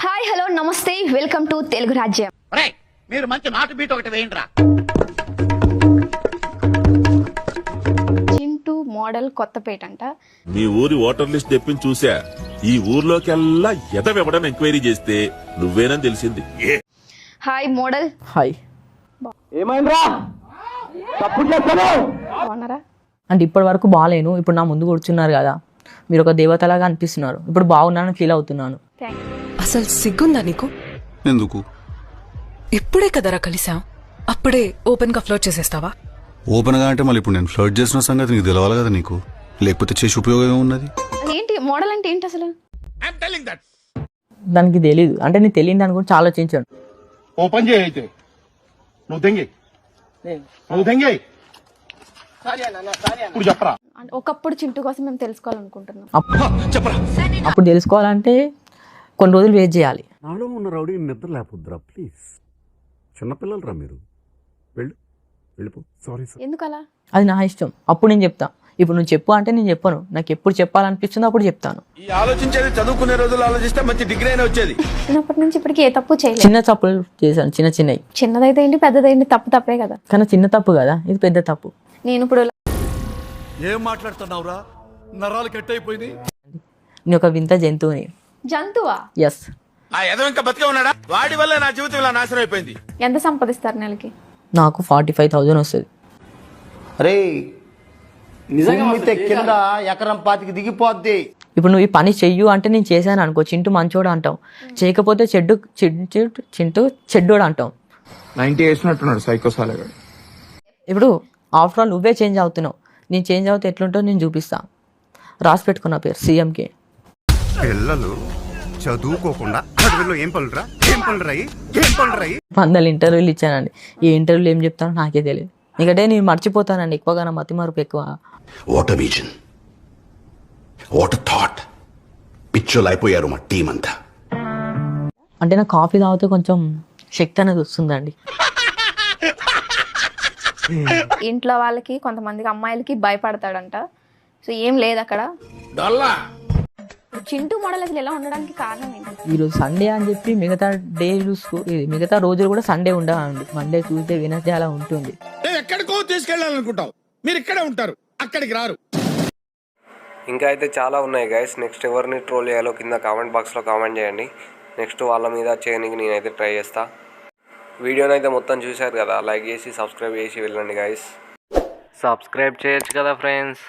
Hi hello నమస్తే welcome to Telugu రాజ్యం. మీరు మంచి మాట బీట్ ఒకటి వేయండిరా. చింటూ మోడల్ కొత్తపేట అంట. మీ ఊరి ఓటర్ లిస్ట్ తెప్పించి చూసా. ఈ ఊర్లోకెల్లా ఎదవెవడని ఎంక్వైరీ చేస్తే నువ్వేనని తెలిసింది. Hi model. హాయ్. ఏమైందిరా? తప్పు చేస్తాను. బాగున్నారా? అంటే ఇప్పటి వరకు బాగాలేను, ఇప్పుడు నా ముందు కూర్చున్నారు కదా, మీరు ఒక దేవతలాగా అనిపిస్తున్నారు. ఇప్పుడు బాగున్నానని ఫీల్ అవుతున్నాను. అసలు సిగ్గుందా నీకు? ఎందుకు? ఇప్పుడే కదరా కలిసాం, అప్పుడే ఓపెన్ గా ఫ్లోట్ చేసేస్తావా? ఓపెన్ గా అంటే మళ్ళీ ఇప్పుడు నేను ఫ్లర్ట్ చేసిన సంగతి నీకు తెలవాలి కదా నీకు, లేకపోతే చేసి ఉపయోగం ఏమున్నది? ఏంటి మోడల్ అంటే ఏంటి అసలు? దానికి తెలీదు, అంటే నీకు తెలియదు దాని గురించి ఆలోచించాను. ఓపెన్ చేయి అయితే. నువ్వు తెంగి ఇప్పుడు చెప్పరా. ఒకప్పుడు చింటూ కోసం మేము తెలుసుకోవాలనుకుంటున్నాం. అప్పుడు తెలుసుకోవాలంటే కొన్ని రోజులు వెయిట్ చేయాలి. నాలో ఉన్న రౌడీ నిద్ర లేకపోద్దురా ప్లీజ్. చిన్నపిల్లలరా మీరు, వెళ్ళిపో. Sorry sir. ఎందుకలా? అది నా ఇష్టం. అప్పుడు నేను చెప్తా. ఇప్పుడు నువ్వు చెప్పు అంటే నేను చెప్పను. నాకు ఎప్పుడు చెప్పాలనిపిస్తుందో అప్పుడు చెప్తాను. ఈ ఆలోచించేది చదువుకునే రోజులు ఆలోచిస్తే మంచి డిగ్రీ అయినా వచ్చేది. చిన్నప్పటి నుంచి ఇప్పటికి ఏ తప్పు చేయలేదు. చిన్న తప్పులు చేశాను, చిన్నవి. చిన్నదైతే ఏంటి పెద్దదైంది తప్పే కదా. కానీ చిన్న తప్పు కదా, ఇది పెద్ద తప్పు. నేను ఇప్పుడు ఏం మాట్లాడుతున్నావురా? నరాలు కట్ అయిపోయింది. నేను ఒక వింత జంతువుని. జంతువా? ఎస్. ఆ ఎదవ ఇంకా బతికే ఉన్నాడా? వాడి వల్ల నా జీవితం ఇలా నాశనం అయిపోయింది. ఎంత సంపాదిస్తారు నెలకి? నాకు 45,000 వస్తుంది. అరే నిజంగా కింద ఎకరం పాతికి దిగిపోద్ది. ఇప్పుడు నువ్వు ఈ పని చెయ్యు అంటే నేను చేశాను అనుకో, చింటూ మంచోడు అంటావు. చేయకపోతే చింటూ చెడ్డోడు అంటావు. 90 వేసినట్టున్నాడు సైకోసాలగా. ఇప్పుడు ఆఫ్టర్ ఆల్ నువ్వే చేంజ్ అవుతున్నావు. నేను చేంజ్ అవుతే ఎట్లుంటుందో నేను చూపిస్తా. రాసి పెట్టుకున్న పేరు సీఎంకే. పిల్లలు చదువుకోకుండా చదువులో ఏం పనులురా 100 ఇంటర్వ్యూలు ఇచ్చానండి. ఈ ఇంటర్వ్యూలు ఏం చెప్తానో నాకే తెలియదు. ఎందుకంటే నేను మర్చిపోతానండి ఎక్కువగా, నా మతి మరుపు ఎక్కువ. What a vision, what a thought. పిచ్చోలు అయిపోయారు మా టీం అంతా. అంటే నాకు కాఫీ తాగితే కొంచెం శక్తి అనేది వస్తుందండి. ఇంట్లో వాళ్ళకి కొంతమందికి అమ్మాయిలకి భయపడతాడంట. సో ఏం లేదు అక్కడ. చింటూ మోడల్ అసలు ఎలా ఉండడానికి కారణం ఏంటి? ఈరోజు సండే అని చెప్పి మిగతా రోజులు కూడా సండే ఉండవండి. మండే, ట్యూస్డే, వెనస్డే అలా ఉంటుంది. ఎక్కడికో తీసుకెళ్ళాలనుకుంటావు, మీరు ఇక్కడే ఉంటారు, అక్కడికి రారు. ఇంకా అయితే చాలా ఉన్నాయి గైస్. నెక్స్ట్ ఎవరిని ట్రోల్ చేయాలో కింద కామెంట్ బాక్స్లో కామెంట్ చేయండి. నెక్స్ట్ వాళ్ళ మీద చేయడానికి నేనైతే ట్రై చేస్తా. వీడియోని అయితే మొత్తం చూశారు కదా, లైక్ చేసి సబ్స్క్రైబ్ చేసి వెళ్ళండి గైస్. సబ్స్క్రైబ్ చేయొచ్చు కదా ఫ్రెండ్స్.